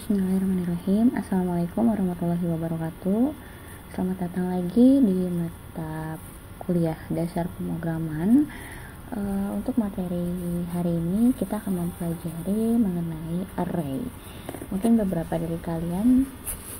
Bismillahirrahmanirrahim. Assalamualaikum warahmatullahi wabarakatuh. Selamat datang lagi di mata kuliah dasar pemrograman. Untuk materi hari ini kita akan mempelajari mengenai array. Mungkin beberapa dari kalian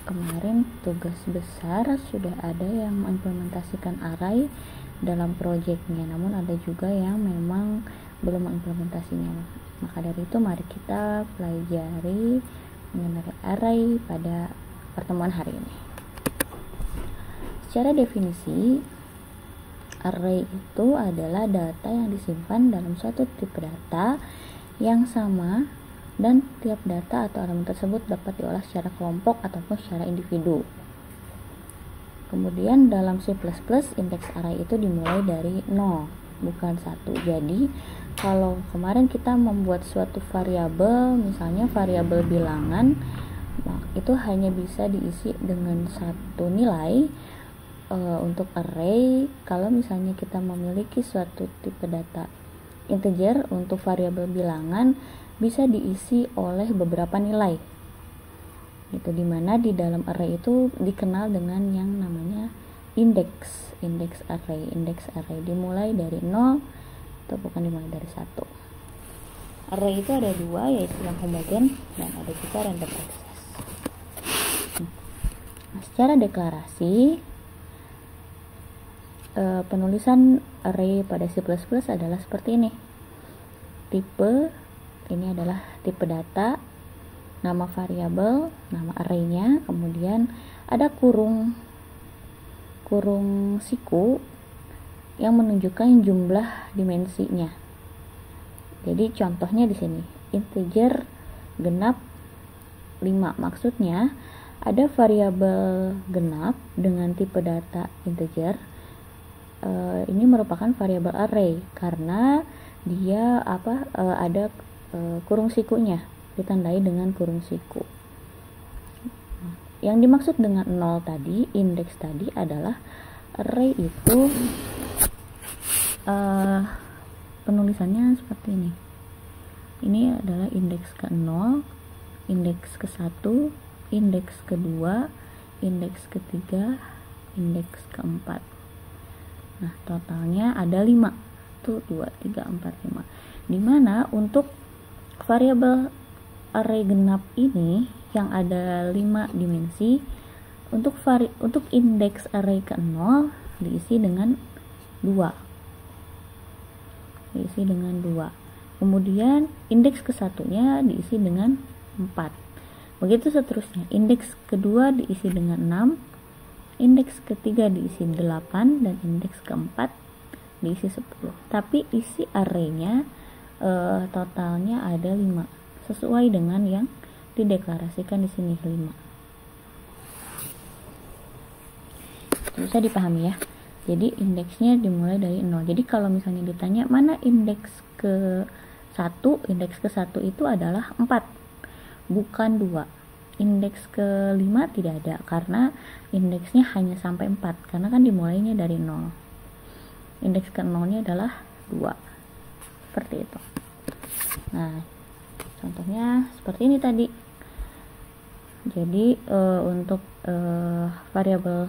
kemarin tugas besar sudah ada yang mengimplementasikan array dalam proyeknya, namun ada juga yang memang belum mengimplementasinya. Maka dari itu mari kita pelajari mengenai array pada pertemuan hari ini. Secara definisi, array itu adalah data yang disimpan dalam suatu tipe data yang sama dan tiap data atau elemen tersebut dapat diolah secara kelompok ataupun secara individu. Kemudian dalam C++ indeks array itu dimulai dari 0, bukan 1. Jadi kalau kemarin kita membuat suatu variabel, misalnya variabel bilangan, itu hanya bisa diisi dengan satu nilai. Untuk array, kalau misalnya kita memiliki suatu tipe data integer, untuk variabel bilangan bisa diisi oleh beberapa nilai. Itu dimana di dalam array itu dikenal dengan yang namanya indeks array. Indeks array dimulai dari 0 atau bukan dimulai dari 1. Array itu ada dua, yaitu yang homogen dan ada juga random access. Secara deklarasi, penulisan array pada C++ adalah seperti ini. Tipe ini adalah tipe data, nama variabel, nama arraynya, kemudian ada kurung siku yang menunjukkan jumlah dimensinya. Jadi contohnya di sini integer genap 5. Maksudnya ada variabel genap dengan tipe data integer. Ini merupakan variabel array karena dia ada kurung sikunya, ditandai dengan kurung siku. Yang dimaksud dengan 0 tadi, indeks tadi adalah array itu penulisannya seperti ini. Ini adalah indeks ke-0, indeks ke-1, indeks ke-2, indeks ke-3, indeks ke-4. Nah, totalnya ada 5. Tuh 2, 3, 4, 5. Dimana untuk variabel array genap ini yang ada 5 dimensi, untuk indeks array ke-0 diisi dengan 2. Kemudian indeks ke-1-nya diisi dengan 4. Begitu seterusnya. Indeks kedua diisi dengan 6, indeks ketiga diisi 8, dan indeks keempat diisi 10. Tapi isi arraynya totalnya ada 5, sesuai dengan yang dideklarasikan di sini 5. Bisa dipahami ya. Jadi indeksnya dimulai dari 0. Jadi kalau misalnya ditanya mana indeks ke-1, indeks ke-1 itu adalah 4, bukan 2. Indeks ke-5 tidak ada karena indeksnya hanya sampai 4, karena kan dimulainya dari 0. Indeks ke-0-nya adalah 2. Seperti itu. Nah, contohnya seperti ini tadi. Jadi untuk variabel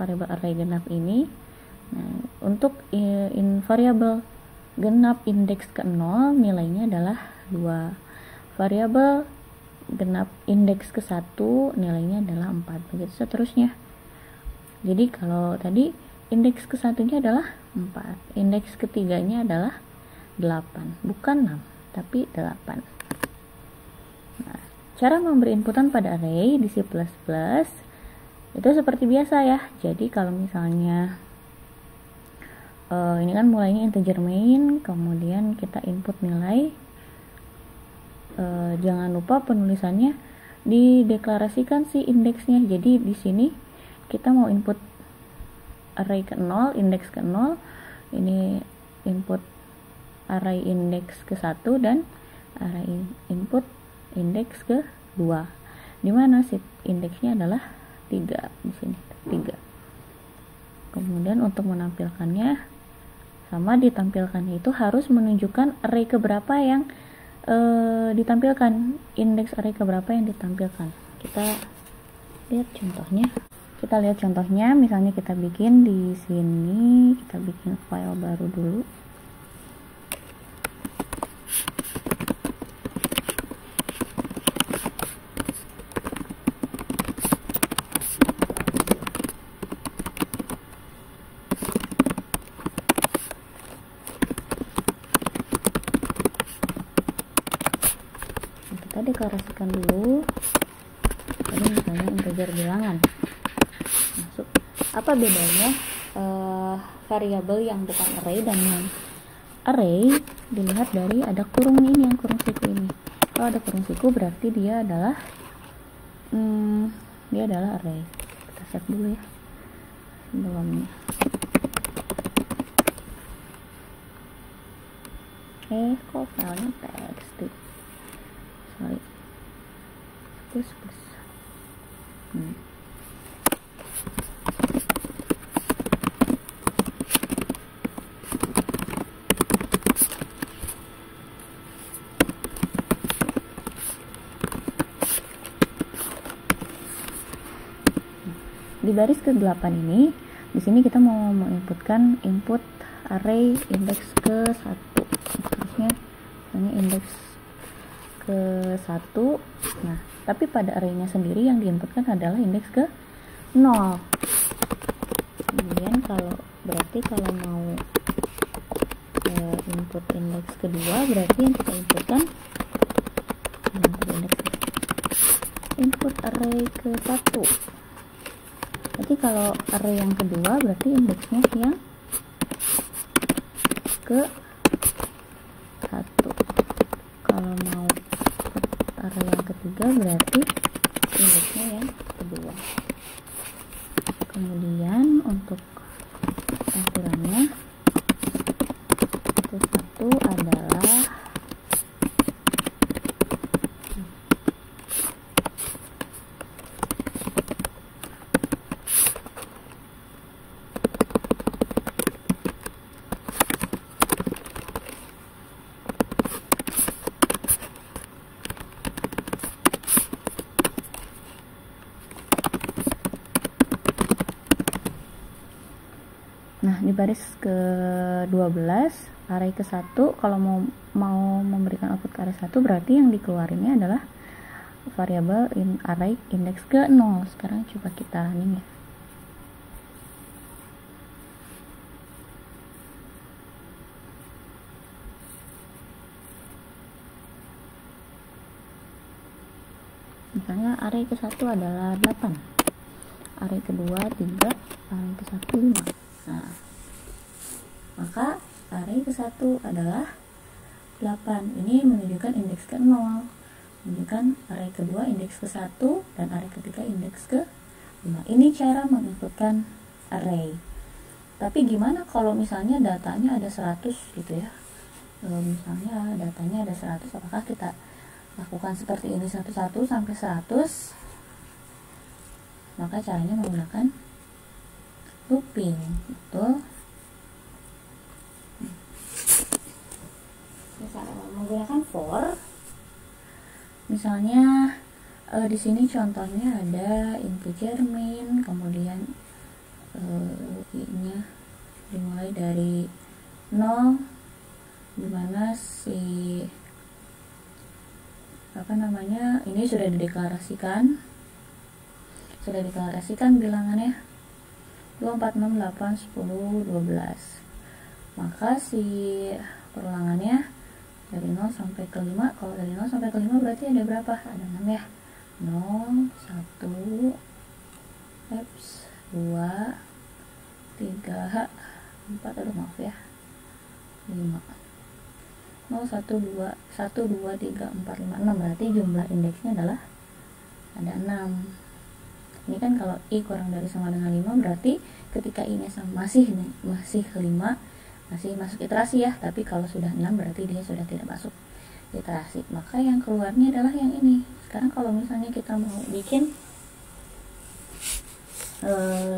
array genap ini, nah, untuk variabel genap indeks ke-0 nilainya adalah 2. Variabel genap indeks ke-1 nilainya adalah 4. Begitu seterusnya. Jadi kalau tadi indeks ke-1-nya adalah 4, indeks ketiganya adalah 8, bukan 6 tapi 8. Nah, cara memberi inputan pada array di C++ itu seperti biasa ya. Jadi kalau misalnya ini kan mulainya integer main, kemudian kita input nilai. Jangan lupa penulisannya dideklarasikan si indeksnya. Jadi di sini kita mau input array ke-0, indeks ke-0, ini input array indeks ke-1 dan array input indeks ke-2. Dimana si indeksnya adalah 3 di sini, 3. Kemudian untuk menampilkannya sama, ditampilkannya itu harus menunjukkan array keberapa yang ditampilkan indeks array keberapa yang ditampilkan. Kita lihat contohnya. Misalnya kita bikin di sini, kita bikin file baru dulu. Kita deklarasikan dulu. Ini misalnya integer bilangan. Masuk. Apa bedanya variabel yang bukan array dan yang array? Dilihat dari ada kurung ini, yang kurung siku ini. Kalau ada kurung siku berarti dia adalah array. Kita save dulu ya sebelumnya. Kok filenya txt? Sorry. Plus. Di baris ke-8 ini, di sini kita mau menginputkan input array indeks ke-1. Misalnya indeks ke-1. Nah, tapi pada arraynya sendiri yang diinputkan adalah indeks ke-0. Kemudian kalau mau input indeks kedua, berarti yang kita inputkan input array ke-1. Jadi kalau array yang kedua berarti indeksnya yang ke-1. Kalau mau array yang ketiga berarti indeksnya yang kedua. Kemudian untuk tampilannya ke-1 adalah di baris ke-12 array ke-1. Kalau mau memberikan output ke array 1 berarti yang dikeluarinnya adalah variabel array indeks ke-0. Sekarang coba kita running ya. Misalnya array ke-1 adalah 8, array kedua 3, array ke-1 5. Nah, maka array ke-1 adalah 8. Ini menunjukkan indeks ke-0, menunjukkan array kedua indeks ke-1 dan array ketiga indeks ke-5. Ini cara menginputkan array. Tapi gimana kalau misalnya datanya ada 100 gitu ya? Misalnya datanya ada 100, apakah kita lakukan seperti ini satu-satu sampai 100? Maka caranya menggunakan looping, betul. Menggunakan for. Misalnya di sini contohnya ada integer min, kemudian nya dimulai dari 0, dimana si ini sudah dideklarasikan bilangannya 2, 4, 6, 8, 10, 12. Maka si perulangannya dari 0 sampai ke 5. Kalau dari 0 sampai ke 5 berarti ada berapa? Ada 6 ya. 0, 1, 2, 3, 4, maaf ya, 5. 0, 1, 2, 3, 4, 5, 6. Berarti jumlah indeksnya adalah ada 6. Ini kan kalau i kurang dari sama dengan 5, berarti ketika i masih 5, masih masuk iterasi ya. Tapi kalau sudah 6 berarti dia sudah tidak masuk iterasi. Maka yang keluarnya adalah yang ini. Sekarang kalau misalnya kita mau bikin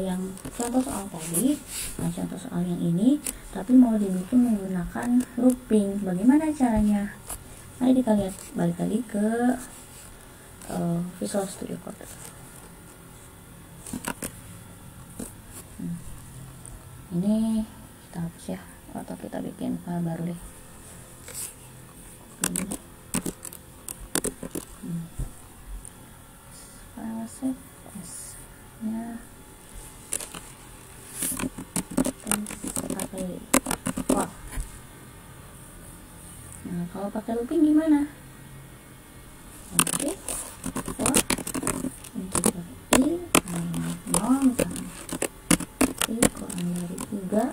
yang contoh soal tadi, contoh soal yang ini, tapi mau dibikin menggunakan looping. Bagaimana caranya? Mari kita lihat balik lagi ke Visual Studio Code. Ini kita hapus ya, atau kita bikin file baru deh. File save as nya pakai wah. Nah, kalau pakai looping gimana? Oke, wah, integer i nol misalnya, i kurang dari 3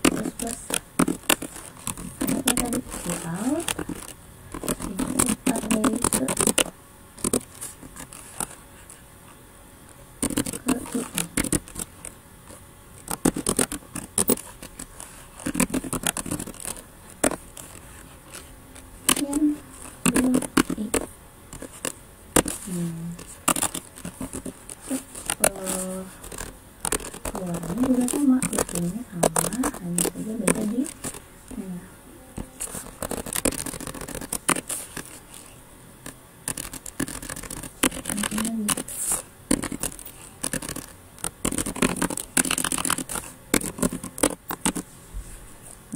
plus apa tadi, cout input array ke i. Keluarannya juga sama, loopingnya sama, hanya saja beda di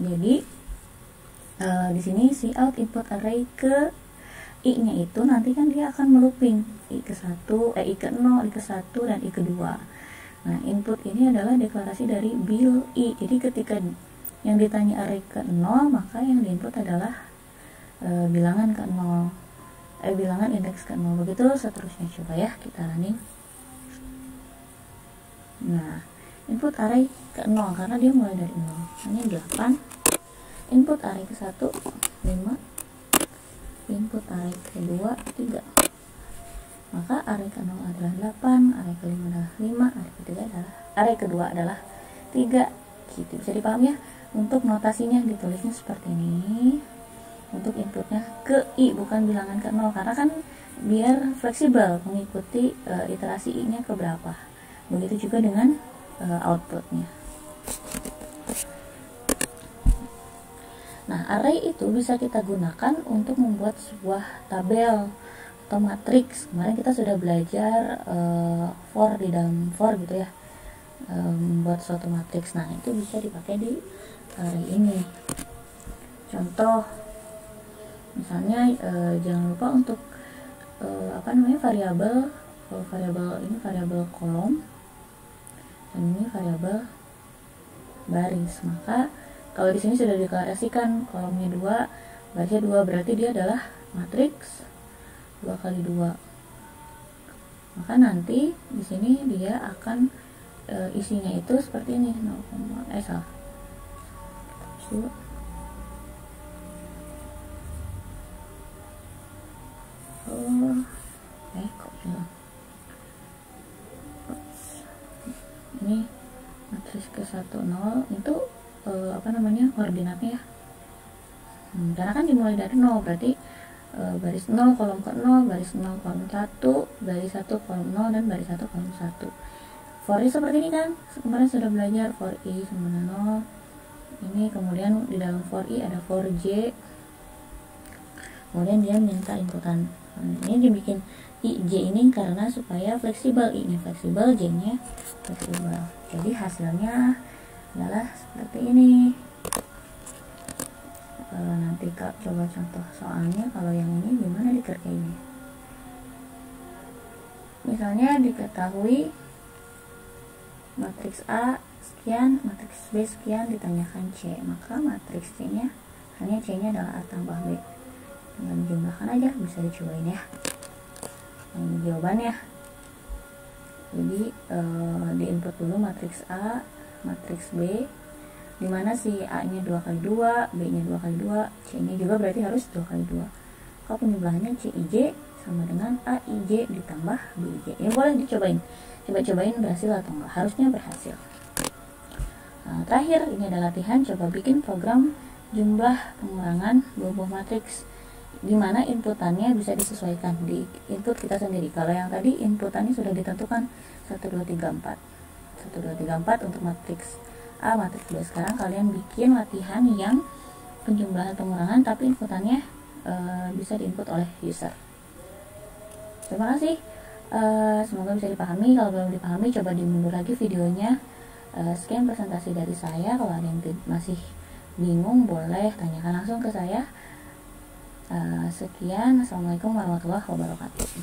jadi di sini cout input array ke i-nya itu nanti kan dia akan melooping i ke 1, i ke 0, i ke 1 dan i ke 2. Nah, input ini adalah deklarasi dari bil i. Jadi ketika yang ditanya array ke 0, maka yang diinput adalah bilangan ke 0. Bilangan indeks ke 0. Begitu seterusnya. Coba ya kita running. Nah, input array ke 0 karena dia mulai dari 0. Hanya 8. Input array ke 1 5. Input array ke 2 3. Maka array ke 0 adalah 8, array ke 5 adalah 5, array kedua adalah 3. Gitu, bisa dipahami ya? Untuk notasinya ditulisnya seperti ini. Untuk inputnya ke i, bukan bilangan ke 0, karena kan biar fleksibel mengikuti iterasi i-nya ke berapa. Begitu juga dengan outputnya. Nah, array itu bisa kita gunakan untuk membuat sebuah tabel atau matriks. Kemarin kita sudah belajar for di dalam for gitu ya, membuat suatu matriks. Nah, itu bisa dipakai di array ini. Contoh misalnya jangan lupa untuk variabel. Kalau variabel ini variabel kolom dan ini variabel baris. Maka kalau di sini sudah deklarasikan kolomnya 2, barisnya 2, berarti dia adalah matriks 2 kali 2. Maka nanti di sini dia akan isinya itu seperti ini, salah. Kok hilang? Ini matriks ke 1 0 itu koordinatnya ya. Karena kan dimulai dari 0, berarti baris 0 kolom ke 0, baris 0 kolom 1, baris 1 kolom 0, dan baris 1 kolom 1. For i seperti ini kan, kemarin sudah belajar for i sama dengan 0. Ini kemudian di dalam for i ada for j, kemudian dia minta inputan. Ini dibikin i j ini karena supaya fleksibel, i nya fleksibel, j nya fleksibel. Jadi hasilnya adalah seperti ini. Nanti Kak coba contoh soalnya. Kalau yang ini gimana dikerjainnya? Misalnya diketahui matriks A sekian, matriks B sekian, ditanyakan C, maka matriks C nya hanya C nya adalah A tambah B. Tinggal dijumlahkan aja, bisa dicobain ya. Ini jawabannya. Jadi di input dulu matriks A, matriks B, dimana si A nya 2 kali 2, B nya 2 kali 2, C nya juga berarti harus 2 kali 2. Kalau penjumlahannya CIJ sama dengan AIJ ditambah BIJ. Ya boleh dicobain, coba-cobain berhasil atau enggak. Harusnya berhasil. Nah, terakhir ini adalah latihan, coba bikin program jumlah pengurangan buah-buah matriks, dimana inputannya bisa disesuaikan di input kita sendiri. Kalau yang tadi inputannya sudah ditentukan 1 2 3 4 1 2 3 4 untuk matriks A, matriks B. Sekarang kalian bikin latihan yang penjumlahan pengurangan, tapi inputannya bisa diinput oleh user. Terima kasih. Semoga bisa dipahami. Kalau belum dipahami, coba dimundur lagi videonya. Sekian presentasi dari saya. Kalau ada yang masih bingung, boleh tanyakan langsung ke saya. Sekian. Assalamualaikum warahmatullahi wabarakatuh.